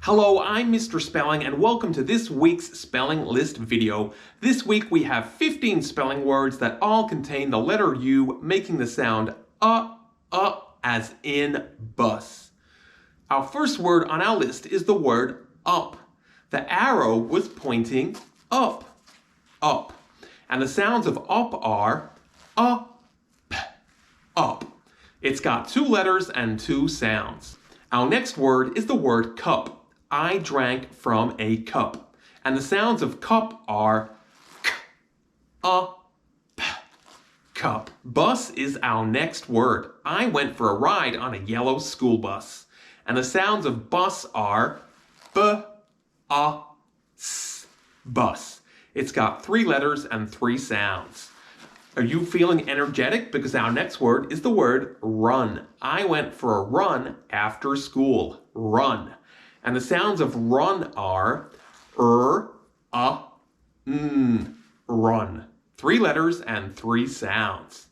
Hello, I'm Mr. Spelling and welcome to this week's spelling list video. This week we have 15 spelling words that all contain the letter U, making the sound as in bus. Our first word on our list is the word up. The arrow was pointing up, up. And the sounds of up are up, up. It's got 2 letters and 2 sounds. Our next word is the word cup. I drank from a cup. And the sounds of cup are k, p, cup. Bus is our next word. I went for a ride on a yellow school bus. And the sounds of bus are b, s, bus. It's got 3 letters and 3 sounds. Are you feeling energetic? Because our next word is the word run. I went for a run after school. Run. And the sounds of run are run. 3 letters and 3 sounds.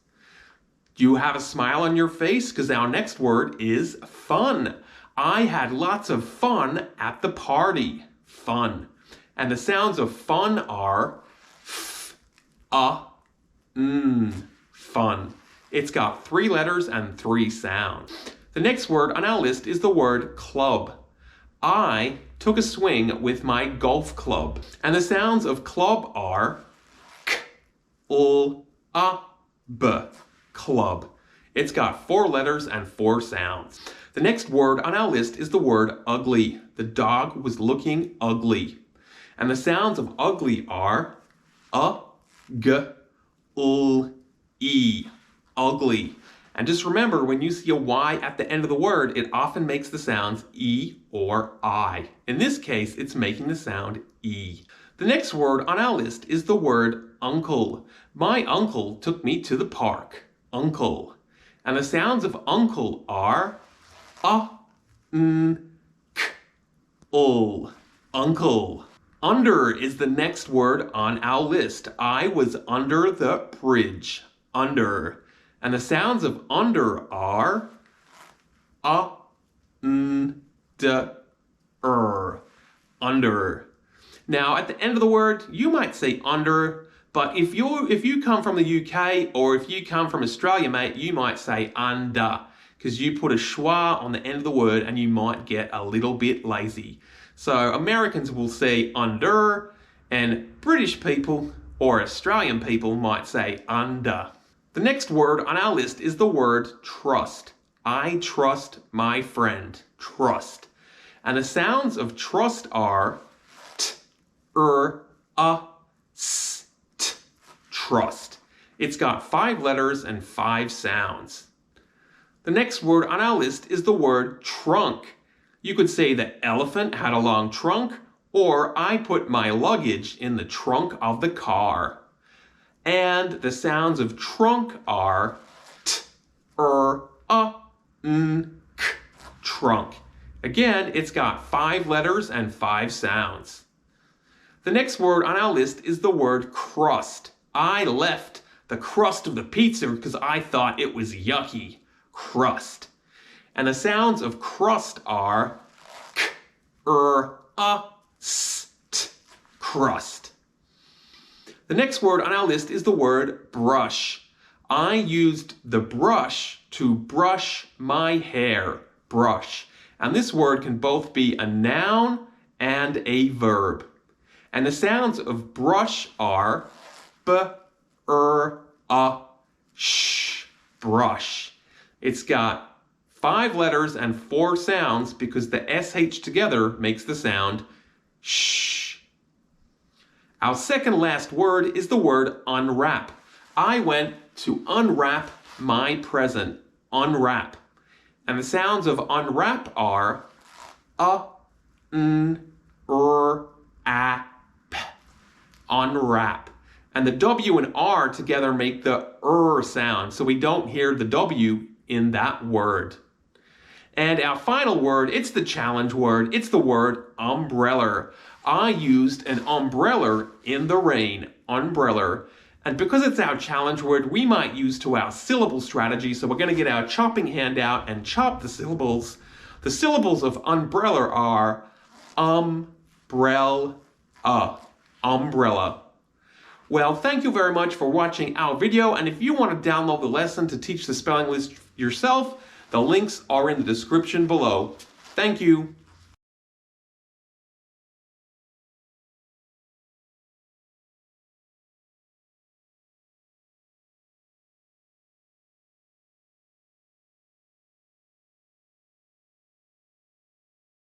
Do you have a smile on your face? Because our next word is fun. I had lots of fun at the party. Fun. And the sounds of fun are fun. It's got 3 letters and 3 sounds. The next word on our list is the word club. I took a swing with my golf club. And the sounds of club are k, l, b, club. It's got 4 letters and 4 sounds. The next word on our list is the word ugly. The dog was looking ugly. And the sounds of ugly are g, l, e, ugly. And just remember, when you see a Y at the end of the word, it often makes the sounds E or I. In this case, it's making the sound E. The next word on our list is the word uncle. My uncle took me to the park. Uncle. And the sounds of uncle are k, ul. Uncle. Under is the next word on our list. I was under the bridge. Under. And the sounds of under are under. Now, at the end of the word, you might say under, but if you come from the UK or if you come from Australia, mate, you might say under, because you put a schwa on the end of the word and you might get a little bit lazy. So Americans will say under, and British people or Australian people might say under. The next word on our list is the word trust. I trust my friend. Trust. And the sounds of trust are t, s, t, trust. It's got 5 letters and 5 sounds. The next word on our list is the word trunk. You could say the elephant had a long trunk, or I put my luggage in the trunk of the car. And the sounds of trunk are t, k, trunk. Again, it's got 5 letters and 5 sounds. The next word on our list is the word crust. I left the crust of the pizza because I thought it was yucky. Crust. And the sounds of crust are k, s, t, crust. The next word on our list is the word brush. I used the brush to brush my hair. Brush. And this word can both be a noun and a verb. And the sounds of brush are b, sh, brush. It's got 5 letters and 4 sounds because the sh together makes the sound sh. Our second last word is the word unwrap. I went to unwrap my present. Unwrap. And the sounds of unwrap are p. Unwrap. And the W and R together make the sound, so we don't hear the W in that word. And our final word, it's the challenge word. It's the word umbrella. I used an umbrella in the rain. Umbrella. And because it's our challenge word, we might use to our syllable strategy. So we're going to get our chopping hand out and chop the syllables. The syllables of umbrella are umbrella. Umbrella. Well, thank you very much for watching our video, and if you want to download the lesson to teach the spelling list yourself, the links are in the description below. Thank you.